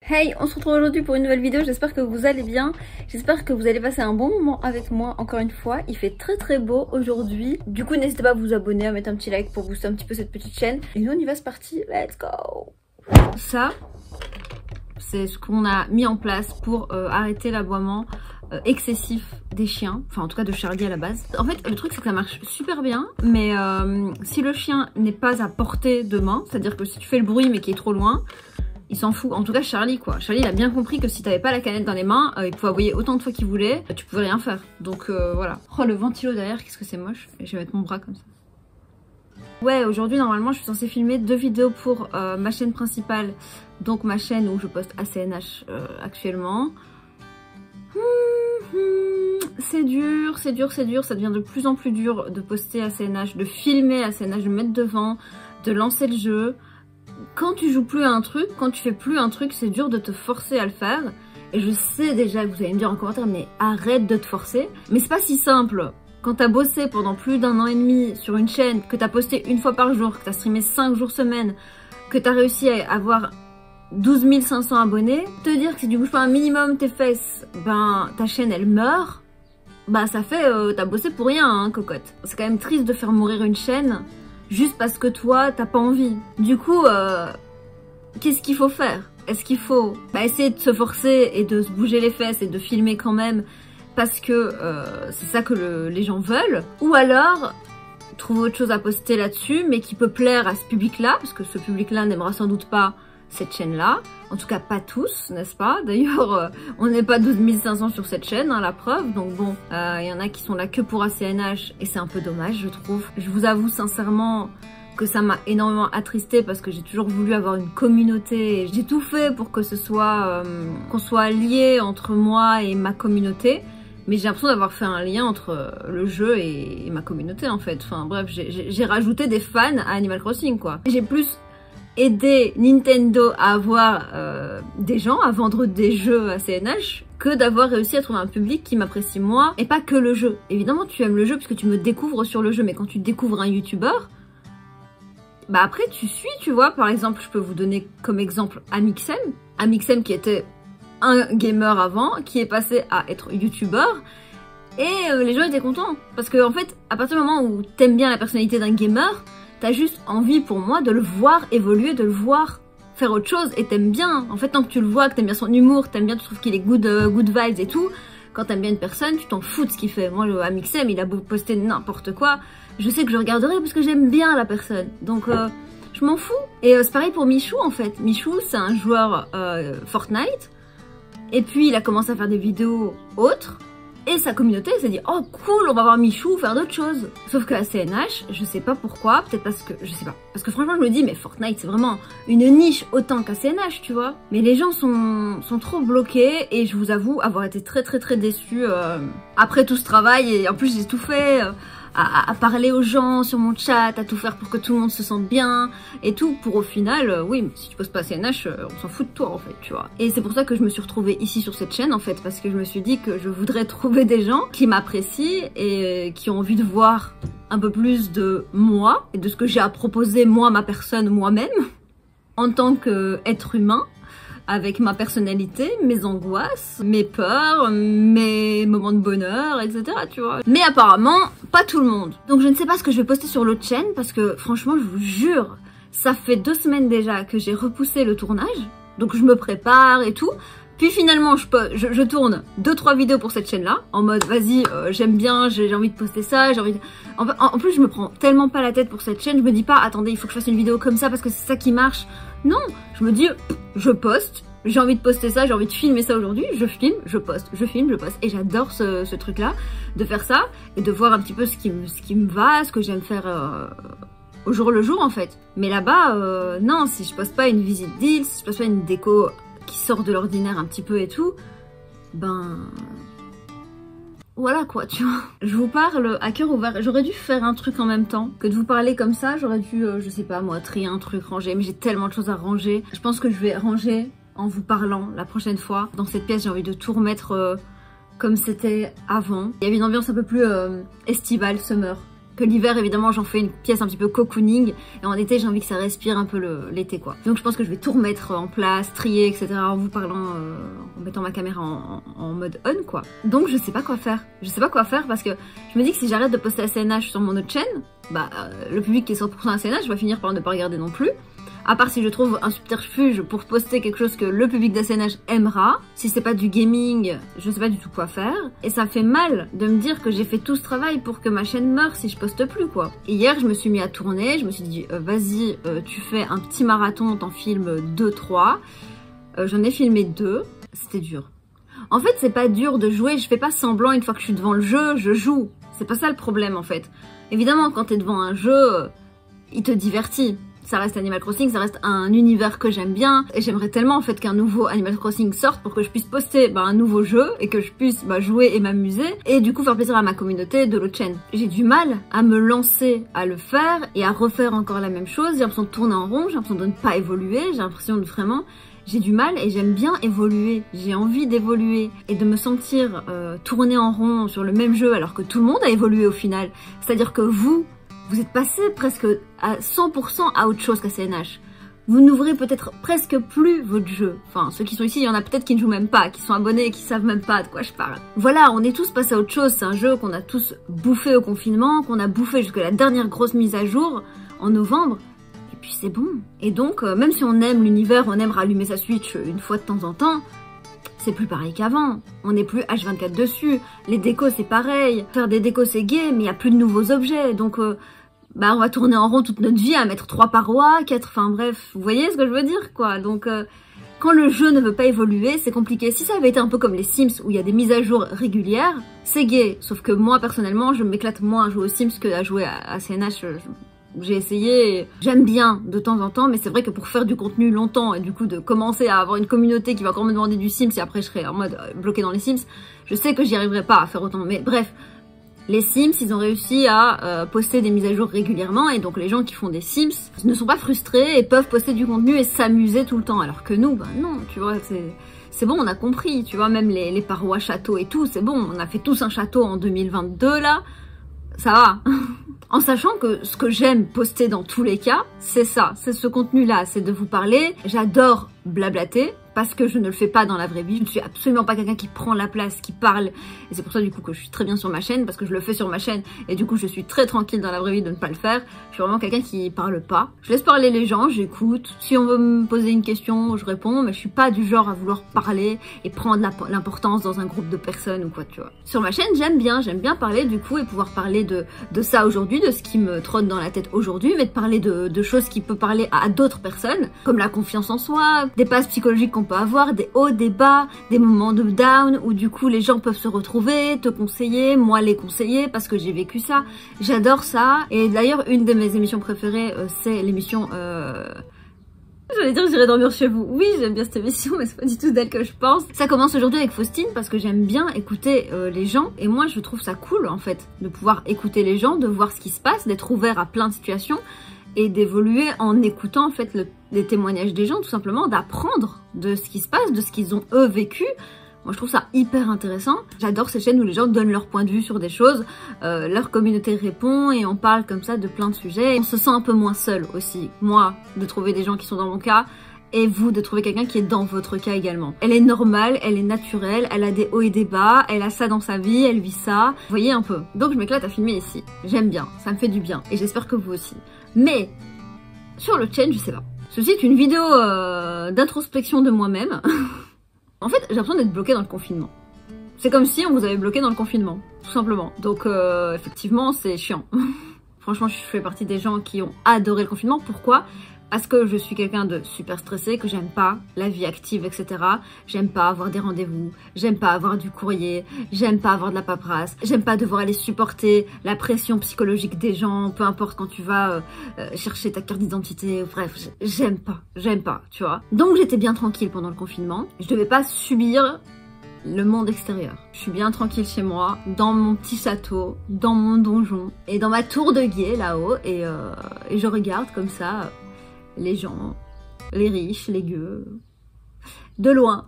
Hey, on se retrouve aujourd'hui pour une nouvelle vidéo, j'espère que vous allez bien, j'espère que vous allez passer un bon moment avec moi encore une fois. Il fait très beau aujourd'hui, du coup n'hésitez pas à vous abonner, à mettre un petit like pour booster un petit peu cette petite chaîne. Et nous on y va, c'est parti, let's go. Ça, c'est ce qu'on a mis en place pour arrêter l'aboiement excessif des chiens, enfin en tout cas de Charlie à la base. En fait le truc c'est que ça marche super bien, mais si le chien n'est pas à portée de main, c'est à dire que si tu fais le bruit mais qu'il est trop loin, il s'en fout. En tout cas Charlie quoi. Charlie il a bien compris que si t'avais pas la canette dans les mains, il pouvait aboyer autant de fois qu'il voulait, tu pouvais rien faire. Donc voilà. Oh le ventilo derrière, qu'est-ce que c'est moche. Et je vais mettre mon bras comme ça. Ouais, aujourd'hui normalement je suis censée filmer 2 vidéos pour ma chaîne principale, donc ma chaîne où je poste ACNH actuellement. C'est dur, ça devient de plus en plus dur de poster ACNH, de filmer ACNH, de mettre devant, de lancer le jeu. Quand tu joues plus à un truc, quand tu fais plus un truc, c'est dur de te forcer à le faire. Et je sais déjà que vous allez me dire en commentaire, mais arrête de te forcer. Mais c'est pas si simple. Quand t'as bossé pendant plus d'1 an et demi sur une chaîne, que t'as posté une fois par jour, que t'as streamé 5 jours semaine, que t'as réussi à avoir 12 500 abonnés, te dire que si tu bouges pas un minimum tes fesses, ben ta chaîne elle meurt, bah ça fait, t'as bossé pour rien hein, cocotte. C'est quand même triste de faire mourir une chaîne juste parce que toi t'as pas envie. Du coup, qu'est-ce qu'il faut faire? Est-ce qu'il faut essayer de se forcer et de se bouger les fesses et de filmer quand même parce que c'est ça que les gens veulent? Ou alors trouver autre chose à poster là-dessus mais qui peut plaire à ce public-là, parce que ce public-là n'aimera sans doute pas cette chaîne-là. En tout cas pas tous, n'est-ce pas? D'ailleurs on n'est pas 12 500 sur cette chaîne, hein, la preuve. Donc bon, y en a qui sont là que pour ACNH et c'est un peu dommage je trouve. Je vous avoue sincèrement que ça m'a énormément attristée parce que j'ai toujours voulu avoir une communauté. J'ai tout fait pour que ce soit qu'on soit liés entre moi et ma communauté. Mais j'ai l'impression d'avoir fait un lien entre le jeu et ma communauté en fait. Enfin bref, j'ai rajouté des fans à Animal Crossing quoi. J'ai plus aider Nintendo à avoir des gens, à vendre des jeux à CNH, que d'avoir réussi à trouver un public qui m'apprécie moi, et pas que le jeu. Évidemment tu aimes le jeu parce que tu me découvres sur le jeu, mais quand tu découvres un youtubeur, bah après tu suis, tu vois. Par exemple, je peux vous donner comme exemple Amixem. Amixem qui était un gamer avant, qui est passé à être youtubeur, et les gens étaient contents. Parce que en fait, à partir du moment où t'aimes bien la personnalité d'un gamer, t'as juste envie pour moi de le voir évoluer, de le voir faire autre chose, et t'aimes bien. En fait, tant que tu le vois, que t'aimes bien son humour, t'aimes bien, tu trouves qu'il est good vibes et tout, quand t'aimes bien une personne, tu t'en fous de ce qu'il fait. Moi, le Amixem, il a beau poster n'importe quoi, je sais que je regarderai parce que j'aime bien la personne. Donc, je m'en fous. Et c'est pareil pour Michou, en fait. Michou, c'est un joueur Fortnite, et puis il a commencé à faire des vidéos autres, et sa communauté s'est dit oh cool, on va voir Michou faire d'autres choses. Sauf que à CNH, je sais pas pourquoi, peut-être parce que, je sais pas. Parce que franchement je me dis mais Fortnite c'est vraiment une niche autant qu'à CNH, tu vois. Mais les gens sont trop bloqués, et je vous avoue avoir été très déçue après tout ce travail. Et en plus j'ai tout fait, à parler aux gens sur mon chat, à tout faire pour que tout le monde se sente bien et tout, pour au final, oui, si tu poses pas CNH, on s'en fout de toi en fait, tu vois. Et c'est pour ça que je me suis retrouvée ici sur cette chaîne en fait, parce que je me suis dit que je voudrais trouver des gens qui m'apprécient et qui ont envie de voir un peu plus de moi et de ce que j'ai à proposer moi, ma personne, moi-même, en tant qu'être humain, avec ma personnalité, mes angoisses, mes peurs, mes moments de bonheur, etc. tu vois. Mais apparemment, pas tout le monde. Donc je ne sais pas ce que je vais poster sur l'autre chaîne, parce que franchement, je vous jure, ça fait 2 semaines déjà que j'ai repoussé le tournage, donc je me prépare et tout. Puis finalement, je tourne 2-3 vidéos pour cette chaîne-là, en mode vas-y, j'aime bien, j'ai envie de poster ça, j'ai envie de... En plus, je me prends tellement pas la tête pour cette chaîne, je me dis pas, attendez, il faut que je fasse une vidéo comme ça parce que c'est ça qui marche. Non, je me dis, je poste, j'ai envie de poster ça, j'ai envie de filmer ça aujourd'hui, je filme, je poste, je filme, je poste. Et j'adore ce truc-là, de faire ça, et de voir un petit peu ce qui me va, ce que j'aime faire au jour le jour en fait. Mais là-bas, non, si je poste pas une visite deal, si je poste pas une déco qui sort de l'ordinaire un petit peu et tout, ben... voilà quoi, tu vois. Je vous parle à cœur ouvert. J'aurais dû faire un truc en même temps que de vous parler comme ça. J'aurais dû, je sais pas moi, trier un truc, ranger. Mais j'ai tellement de choses à ranger. Je pense que je vais ranger en vous parlant la prochaine fois. Dans cette pièce, j'ai envie de tout remettre comme c'était avant. Il y avait une ambiance un peu plus estivale, summer. Que l'hiver, évidemment, j'en fais une pièce un petit peu cocooning. Et en été, j'ai envie que ça respire un peu l'été, quoi. Donc je pense que je vais tout remettre en place, trier, etc. en vous parlant, en mettant ma caméra en mode on, quoi. Donc je sais pas quoi faire. Je sais pas quoi faire parce que je me dis que si j'arrête de poster ACNH sur mon autre chaîne, bah le public qui est 100% ACNH va finir par ne pas regarder non plus. À part si je trouve un subterfuge pour poster quelque chose que le public d'ACNH aimera. Si c'est pas du gaming, je sais pas du tout quoi faire. Et ça fait mal de me dire que j'ai fait tout ce travail pour que ma chaîne meure si je poste plus, quoi. Et hier, je me suis mis à tourner, je me suis dit, vas-y, tu fais un petit marathon, t'en filmes 2-3. J'en ai filmé 2, c'était dur. En fait, c'est pas dur de jouer, je fais pas semblant une fois que je suis devant le jeu, je joue. C'est pas ça le problème, en fait. Évidemment, quand t'es devant un jeu, il te divertit. Ça reste Animal Crossing, ça reste un univers que j'aime bien. Et j'aimerais tellement en fait qu'un nouveau Animal Crossing sorte pour que je puisse poster un nouveau jeu et que je puisse jouer et m'amuser. Et du coup faire plaisir à ma communauté de l'autre chaîne. J'ai du mal à me lancer à le faire et à refaire encore la même chose. J'ai l'impression de tourner en rond, j'ai l'impression de ne pas évoluer. J'ai l'impression de vraiment... J'ai du mal et j'aime bien évoluer. J'ai envie d'évoluer et de me sentir tourner en rond sur le même jeu alors que tout le monde a évolué au final. C'est-à-dire que vous êtes passé presque à 100% à autre chose qu'ACNH. Vous n'ouvrez peut-être presque plus votre jeu. Enfin, ceux qui sont ici, il y en a peut-être qui ne jouent même pas, qui sont abonnés et qui savent même pas de quoi je parle. Voilà, on est tous passés à autre chose. C'est un jeu qu'on a tous bouffé au confinement, qu'on a bouffé jusqu'à la dernière grosse mise à jour en novembre. Et puis c'est bon. Et donc, même si on aime l'univers, on aime rallumer sa Switch une fois de temps en temps, c'est plus pareil qu'avant. On n'est plus H24 dessus. Les décos, c'est pareil. Faire des décos, c'est gay, mais il n'y a plus de nouveaux objets. Donc... on va tourner en rond toute notre vie à mettre 3 parois, 4, enfin bref, vous voyez ce que je veux dire, quoi. Donc, quand le jeu ne veut pas évoluer, c'est compliqué. Si ça avait été un peu comme les Sims, où il y a des mises à jour régulières, c'est gay. Sauf que moi, personnellement, je m'éclate moins à jouer aux Sims qu'à jouer à CNH. J'ai essayé, j'aime bien de temps en temps, mais c'est vrai que pour faire du contenu longtemps, et du coup de commencer à avoir une communauté qui va encore me demander du Sims, et après je serai en mode bloqué dans les Sims, je sais que j'y arriverai pas à faire autant. Mais bref... Les Sims, ils ont réussi à poster des mises à jour régulièrement et donc les gens qui font des Sims ne sont pas frustrés et peuvent poster du contenu et s'amuser tout le temps. Alors que nous, non, tu vois, c'est bon, on a compris, tu vois, même les parois châteaux et tout, c'est bon, on a fait tous un château en 2022 là, ça va. En sachant que ce que j'aime poster dans tous les cas, c'est ça, c'est ce contenu-là, c'est de vous parler. J'adore blablater. Parce que je ne le fais pas dans la vraie vie. Je ne suis absolument pas quelqu'un qui prend la place, qui parle. Et c'est pour ça du coup que je suis très bien sur ma chaîne, parce que je le fais sur ma chaîne. Et du coup je suis très tranquille dans la vraie vie de ne pas le faire. Je suis vraiment quelqu'un qui parle pas. Je laisse parler les gens, j'écoute. Si on veut me poser une question, je réponds. Mais je suis pas du genre à vouloir parler et prendre l'importance dans un groupe de personnes ou quoi, tu vois. Sur ma chaîne, j'aime bien parler du coup et pouvoir parler de ça aujourd'hui, de ce qui me trotte dans la tête aujourd'hui, mais de parler de choses qui peuvent parler à d'autres personnes, comme la confiance en soi, des passes psychologiques qu'on peut avoir, des hauts, des bas, des moments de down où du coup les gens peuvent se retrouver, te conseiller, moi les conseiller parce que j'ai vécu ça. J'adore ça. Et d'ailleurs une de mes émissions préférées c'est l'émission j'allais dire j'irai dormir chez vous. Oui, j'aime bien cette émission, mais c'est pas du tout d'elle que je pense. Ça commence aujourd'hui avec Faustine parce que j'aime bien écouter les gens. Et moi, je trouve ça cool, en fait, de pouvoir écouter les gens, de voir ce qui se passe, d'être ouvert à plein de situations et d'évoluer en écoutant, en fait, les témoignages des gens, tout simplement, d'apprendre de ce qui se passe, de ce qu'ils ont, eux, vécu. Moi, je trouve ça hyper intéressant. J'adore ces chaînes où les gens donnent leur point de vue sur des choses, leur communauté répond et on parle comme ça de plein de sujets. On se sent un peu moins seul aussi, moi, de trouver des gens qui sont dans mon cas et vous, de trouver quelqu'un qui est dans votre cas également. Elle est normale, elle est naturelle, elle a des hauts et des bas, elle a ça dans sa vie, elle vit ça. Vous voyez un peu. Donc, je m'éclate à filmer ici. J'aime bien, ça me fait du bien et j'espère que vous aussi. Mais, sur le chaîne, je sais pas. Ceci est une vidéo d'introspection de moi-même. En fait, j'ai l'impression d'être bloquée dans le confinement. C'est comme si on vous avait bloqué dans le confinement, tout simplement. Donc, effectivement, c'est chiant. Franchement, je fais partie des gens qui ont adoré le confinement. Pourquoi ? Parce que je suis quelqu'un de super stressé, que j'aime pas la vie active, etc. J'aime pas avoir des rendez-vous, j'aime pas avoir du courrier, j'aime pas avoir de la paperasse, j'aime pas devoir aller supporter la pression psychologique des gens, peu importe quand tu vas chercher ta carte d'identité, bref, j'aime pas, tu vois. Donc j'étais bien tranquille pendant le confinement, je devais pas subir le monde extérieur. Je suis bien tranquille chez moi, dans mon petit château, dans mon donjon, et dans ma tour de guet là-haut, et je regarde comme ça les gens, les riches, les gueux, de loin,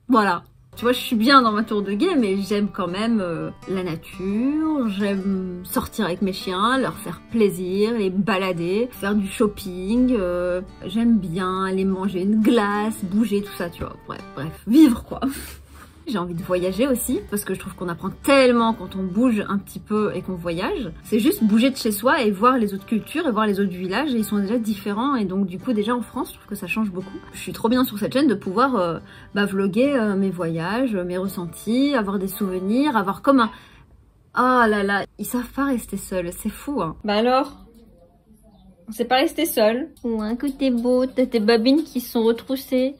voilà. Tu vois, je suis bien dans ma tour de guet, mais j'aime quand même la nature, j'aime sortir avec mes chiens, leur faire plaisir, les balader, faire du shopping, j'aime bien aller manger une glace, bouger, tout ça, tu vois. Bref, vivre quoi. J'ai envie de voyager aussi, parce que je trouve qu'on apprend tellement quand on bouge un petit peu et qu'on voyage. C'est juste bouger de chez soi et voir les autres cultures et voir les autres villages, et ils sont déjà différents, et donc du coup déjà en France, je trouve que ça change beaucoup. Je suis trop bien sur cette chaîne de pouvoir vloguer mes voyages, mes ressentis, avoir des souvenirs, avoir comme un... Oh là là, ils savent pas rester seuls, c'est fou hein. Bah alors, on s'est pas resté seuls. Ou un côté beau, t'as tes babines qui sont retroussées.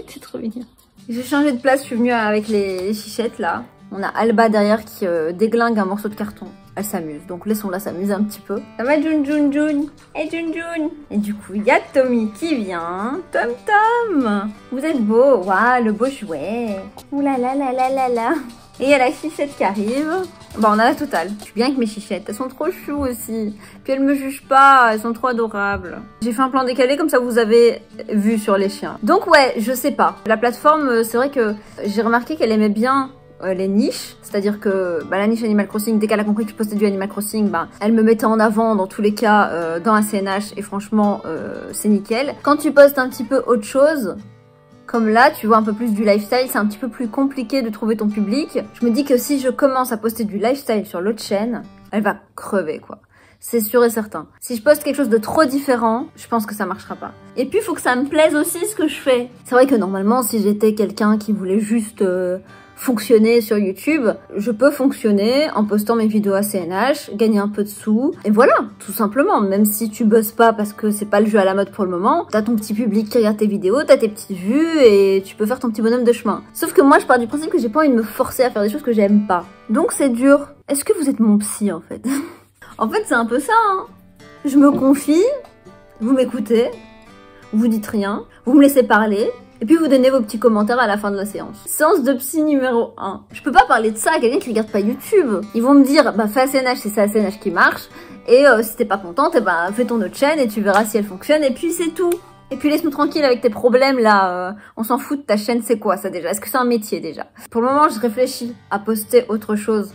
C'est trop mignon. J'ai changé de place, je suis venue avec les chichettes là. On a Alba derrière qui déglingue un morceau de carton. Elle s'amuse, donc laissons-la s'amuser un petit peu. Ça va Jun Jun Jun? Hey Jun Jun! Et du coup, il y a Tommy qui vient. Tom Tom! Vous êtes beau! Waouh, le beau chouette! Ouh là là là là là là! Et il y a la chichette qui arrive. Bon, on a la totale. Je suis bien avec mes chichettes. Elles sont trop chou aussi. Puis elles me jugent pas. Elles sont trop adorables. J'ai fait un plan décalé comme ça vous avez vu sur les chiens. Donc ouais, je sais pas. La plateforme, c'est vrai que j'ai remarqué qu'elle aimait bien les niches. C'est-à-dire que la niche Animal Crossing, dès qu'elle a compris que je postais du Animal Crossing, elle me mettait en avant dans tous les cas dans un CNH. Et franchement, c'est nickel. Quand tu postes un petit peu autre chose... Comme là, tu vois un peu plus du lifestyle, c'est un petit peu plus compliqué de trouver ton public. Je me dis que si je commence à poster du lifestyle sur l'autre chaîne, elle va crever quoi. C'est sûr et certain. Si je poste quelque chose de trop différent, je pense que ça marchera pas. Et puis il faut que ça me plaise aussi ce que je fais. C'est vrai que normalement, si j'étais quelqu'un qui voulait juste fonctionner sur YouTube, je peux fonctionner en postant mes vidéos à CNH, gagner un peu de sous, et voilà, tout simplement. Même si tu bosses pas parce que c'est pas le jeu à la mode pour le moment, t'as ton petit public qui regarde tes vidéos, t'as tes petites vues, et tu peux faire ton petit bonhomme de chemin. Sauf que moi, je pars du principe que j'ai pas envie de me forcer à faire des choses que j'aime pas. Donc c'est dur. Est-ce que vous êtes mon psy, en fait? En fait, c'est un peu ça, hein. Je me confie, vous m'écoutez, vous dites rien, vous me laissez parler, et puis vous donnez vos petits commentaires à la fin de la séance. Séance de psy numéro 1. Je peux pas parler de ça à quelqu'un qui regarde pas YouTube. Ils vont me dire, fais ACNH si c'est ACNH qui marche, et si t'es pas contente, fais ton autre chaîne et tu verras si elle fonctionne, et puis c'est tout. Et puis laisse-nous tranquille avec tes problèmes là, on s'en fout de ta chaîne, c'est quoi ça déjà? Est-ce que c'est un métier déjà? Pour le moment, je réfléchis à poster autre chose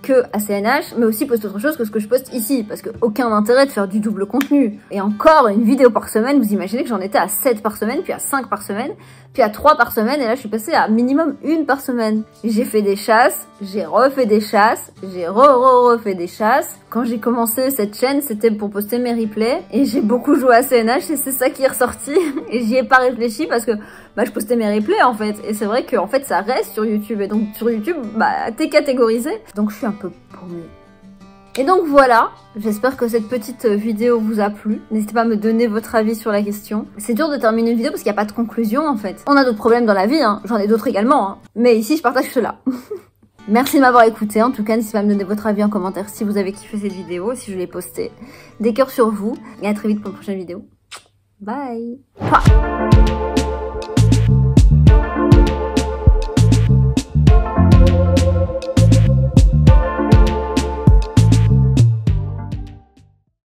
que à CNH, mais aussi poster autre chose que ce que je poste ici, parce que aucun intérêt de faire du double contenu. Et encore, une vidéo par semaine, vous imaginez que j'en étais à 7 par semaine, puis à 5 par semaine, puis à 3 par semaine, et là je suis passée à minimum 1 par semaine. J'ai fait des chasses, j'ai refait des chasses, j'ai refait des chasses. Quand j'ai commencé cette chaîne, c'était pour poster mes replays, et j'ai beaucoup joué à CNH, et c'est ça qui est ressorti, et j'y ai pas réfléchi parce que je postais mes replays en fait, et c'est vrai que en fait ça reste sur YouTube, et donc sur YouTube, t'es catégorisé, donc je suis un peu paumée. Et donc voilà, j'espère que cette petite vidéo vous a plu. N'hésitez pas à me donner votre avis sur la question. C'est dur de terminer une vidéo parce qu'il n'y a pas de conclusion en fait. On a d'autres problèmes dans la vie, hein. J'en ai d'autres également, hein. Mais ici je partage cela. Merci de m'avoir écouté, en tout cas n'hésitez pas à me donner votre avis en commentaire si vous avez kiffé cette vidéo, si je l'ai postée. Des cœurs sur vous, et à très vite pour une prochaine vidéo. Bye. Pouah.